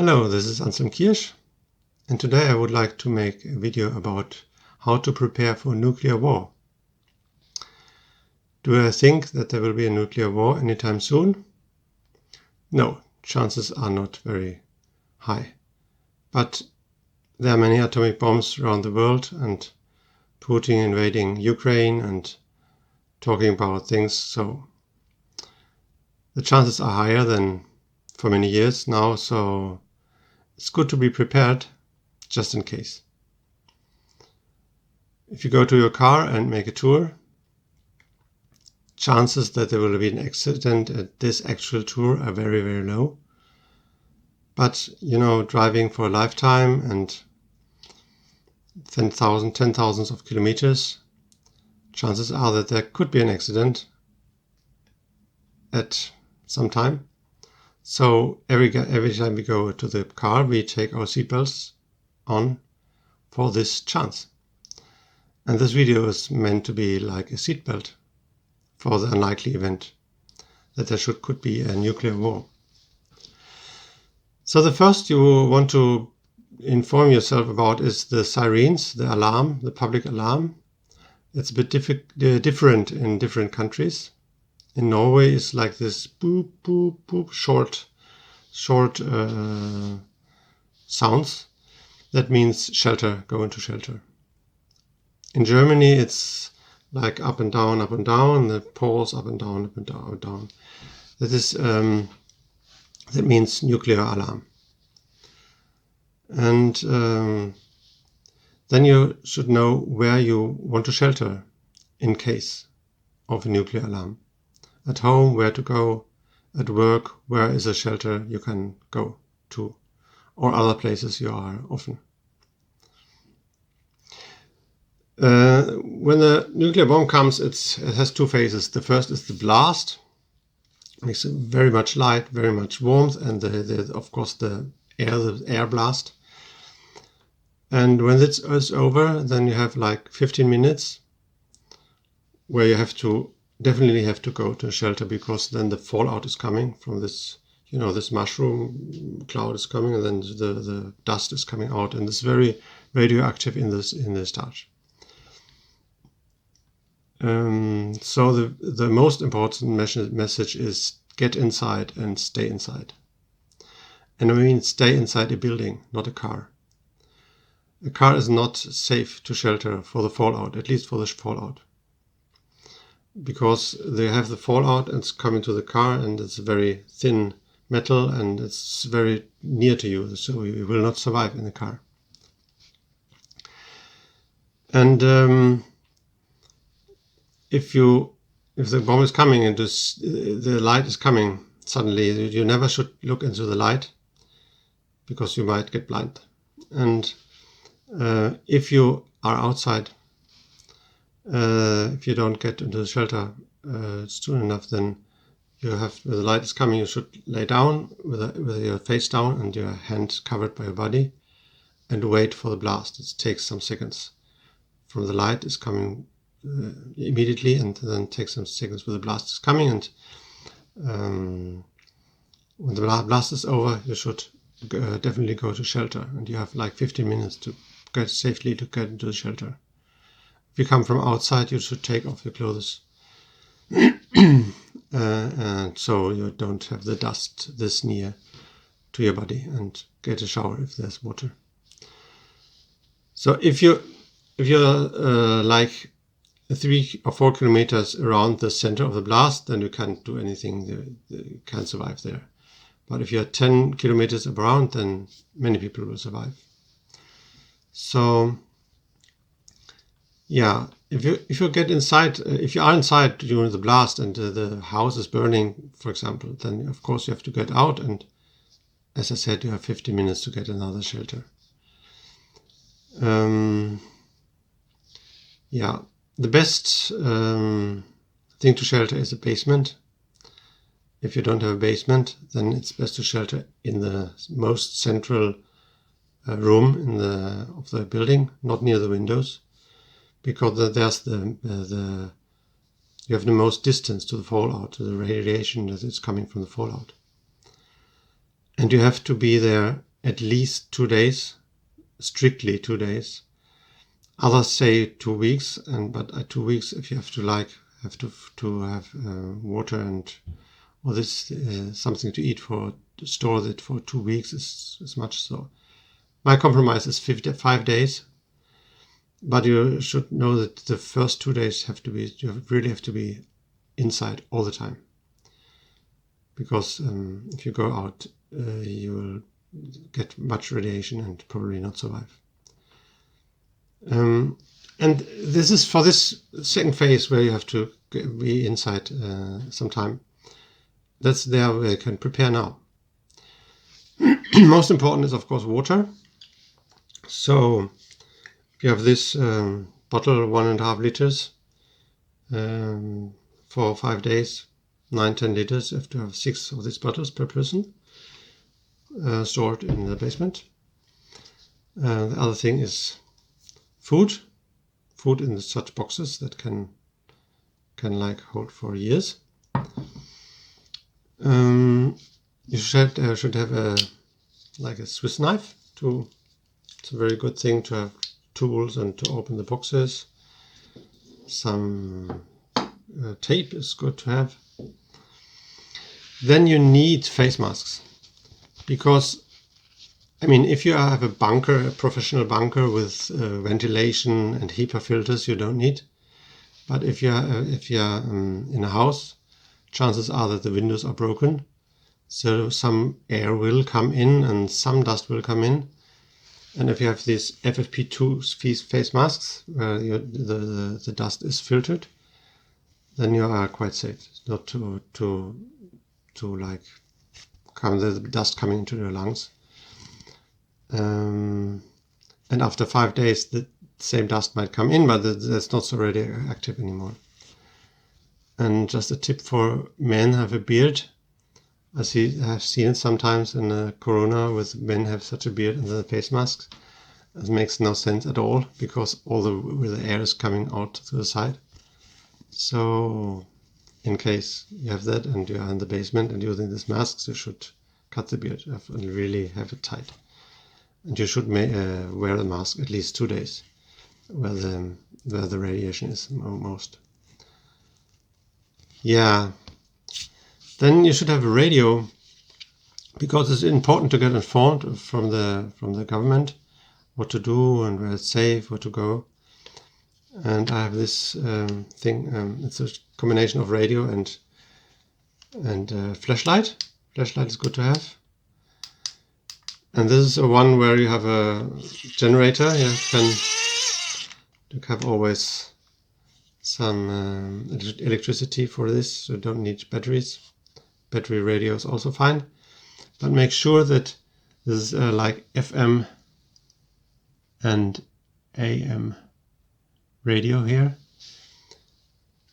Hello, this is Anselm Kirsch, and today I would like to make a video about how to prepare for nuclear war. Do I think that there will be a nuclear war anytime soon? No, chances are not very high. But there are many atomic bombs around the world, and Putin invading Ukraine and talking about things, so the chances are higher than for many years now, so it's good to be prepared just in case. If you go to your car and make a tour, chances that there will be an accident at this actual tour are very, very low. But, driving for a lifetime and 10,000s of kilometers, chances are that there could be an accident at some time. So every time we go to the car, we take our seatbelts on for this chance. And this video is meant to be like a seatbelt for the unlikely event that there could be a nuclear war. So the first you want to inform yourself about is the sirens, the alarm, the public alarm. It's a bit different in different countries. In Norway, it's like this boop, boop, boop, short sounds. That means shelter, go into shelter. In Germany, it's like up and down, the pause, up and down, up and down, up and down. That means nuclear alarm. And then you should know where you want to shelter in case of a nuclear alarm. At home, where to go. At work, where is a shelter you can go to, or other places you are often. When the nuclear bomb comes, it has two phases. The first is the blast. Makes very much light, very much warmth, and of course the air blast. And when it's over, then you have like 15 minutes where you definitely have to go to a shelter, because then the fallout is coming from this, this mushroom cloud is coming, and then the dust is coming out, and it's very radioactive in the starch. So the most important message is get inside and stay inside. And I mean stay inside a building, not a car. A car is not safe to shelter for the fallout, at least for the fallout. Because they have the fallout and it's coming to the car, and it's very thin metal and it's very near to you, so you will not survive in the car. And if the bomb is coming and the light is coming suddenly, you never should look into the light, because you might get blind. And if you are outside, if you don't get into the shelter soon enough, then when the light is coming, you should lay down with your face down and your hand covered by your body and wait for the blast. It takes some seconds from the light is coming immediately, and then takes some seconds where the blast is coming. And when the blast is over, you should definitely go to shelter, and you have like 15 minutes to get safely to get into the shelter. If you come from outside, you should take off your clothes, and so you don't have the dust this near to your body, and get a shower if there's water. So if you're like 3 or 4 kilometers around the center of the blast, then you can't do anything. You can't survive there. But if you're 10 kilometers around, then many people will survive. So, yeah, if you get inside, if you are inside during the blast and the house is burning, for example, then of course you have to get out. And as I said, you have 50 minutes to get another shelter. Yeah. The best thing to shelter is a basement. If you don't have a basement, then it's best to shelter in the most central room of the building, not near the windows, because there's you have the most distance to the fallout, to the radiation that is coming from the fallout. And you have to be there at least 2 days, strictly 2 days. Others say 2 weeks, but at 2 weeks, if you have to have water and or this something to eat to store it for 2 weeks is much so. My compromise is 5 days, but you should know that the first 2 days you really have to be inside all the time, because if you go out, you will get much radiation and probably not survive. And this is for this second phase where you have to be inside some time. That's there where you can prepare now. Most important is, of course, water. So you have this bottle, 1.5 liters, for 5 days, 9-10 liters. You have to have 6 of these bottles per person, stored in the basement. The other thing is food in such boxes that can like hold for years. You should have a Swiss knife. It's a very good thing to have tools and to open the boxes. Some tape is good to have. Then you need face masks, because if you have a professional bunker with ventilation and HEPA filters, you don't need. But if you're in a house, chances are that the windows are broken, so some air will come in and some dust will come in. And if you have these FFP2 face masks where the dust is filtered, then you are quite safe not to the dust coming into your lungs. And after 5 days, the same dust might come in, but that's not so radioactive anymore. And just a tip for men have a beard. I've seen it sometimes in Corona with men have such a beard in the face masks. It makes no sense at all, because all the air is coming out to the side. So in case you have that and you are in the basement and using these masks, you should cut the beard and really have it tight. And you should wear the mask at least 2 days, where the radiation is most. Yeah. Then you should have a radio, because it's important to get informed from the government what to do and where it's safe, where to go. And I have this thing. It's a combination of radio and flashlight. Flashlight is good to have. And this is a one where you have a generator. You have always some electricity for this, so you don't need batteries. Battery radio is also fine, but make sure that this is like FM and AM radio here,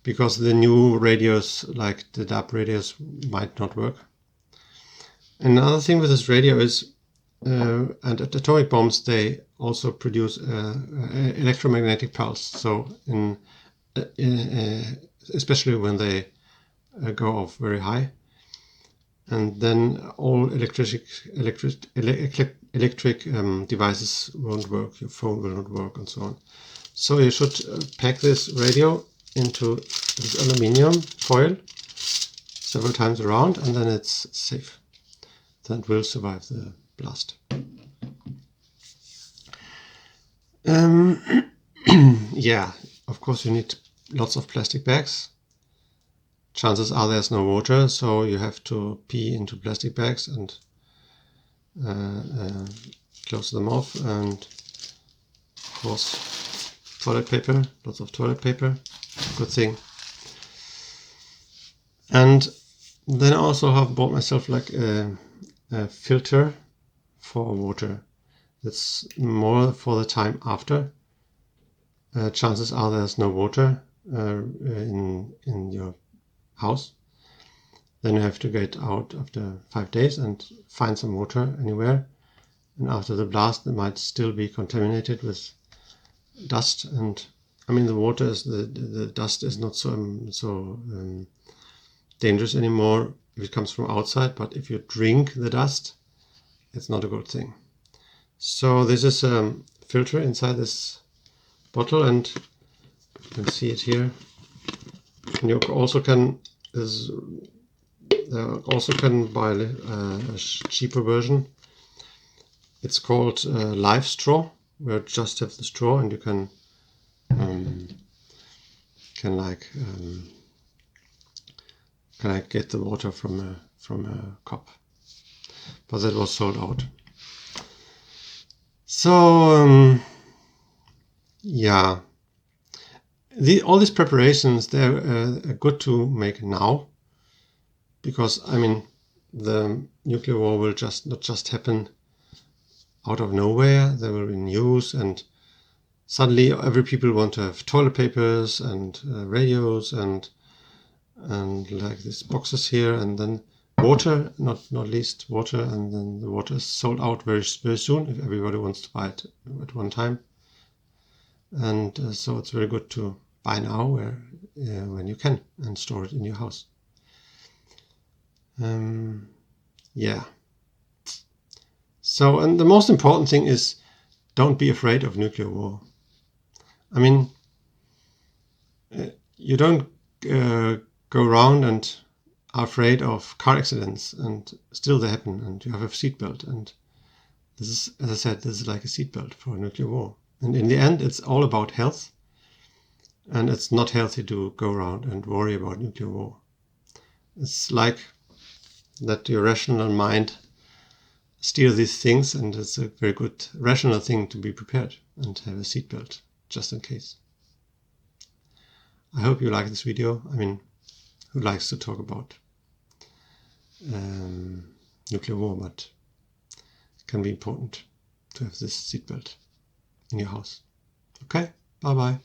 because the new radios, like the DAB radios, might not work. Another thing with this radio is, and at atomic bombs, they also produce electromagnetic pulse. So especially when they go off very high, and then all electric devices won't work. Your phone will not work, and so on. So you should pack this radio into this aluminium foil several times around, and then it's safe. Then it will survive the blast. Yeah, of course you need lots of plastic bags. Chances are there's no water, so you have to pee into plastic bags and close them off. And of course, toilet paper, lots of toilet paper, good thing. And then I also have bought myself like a filter for water. That's more for the time after. Chances are there's no water in your house. Then you have to get out after 5 days and find some water anywhere. And after the blast, it might still be contaminated with dust. And the water is the dust is not so dangerous anymore if it comes from outside. But if you drink the dust, it's not a good thing. So this is a filter inside this bottle, and you can see it here. And you also can buy a cheaper version. It's called Live Straw, where you just have the straw and you can get the water from a cup. But that was sold out. So yeah, all these preparations, they're good to make now, because I mean the nuclear war will not just happen out of nowhere. There will be news, and suddenly every people want to have toilet papers and radios and like these boxes here, and then water, not least water, and then the water is sold out very soon if everybody wants to buy it at one time. And so it's very good to buy now when you can, and store it in your house. Yeah. So, and the most important thing is, don't be afraid of nuclear war. I mean, you don't go around and are afraid of car accidents, and still they happen, and you have a seatbelt. And this is, as I said, this is like a seatbelt for a nuclear war. And in the end, it's all about health. And it's not healthy to go around and worry about nuclear war. It's like that your rational mind steer these things, and it's a very good rational thing to be prepared and have a seatbelt just in case. I hope you like this video. I mean, who likes to talk about nuclear war, but it can be important to have this seatbelt in your house. Okay, bye bye.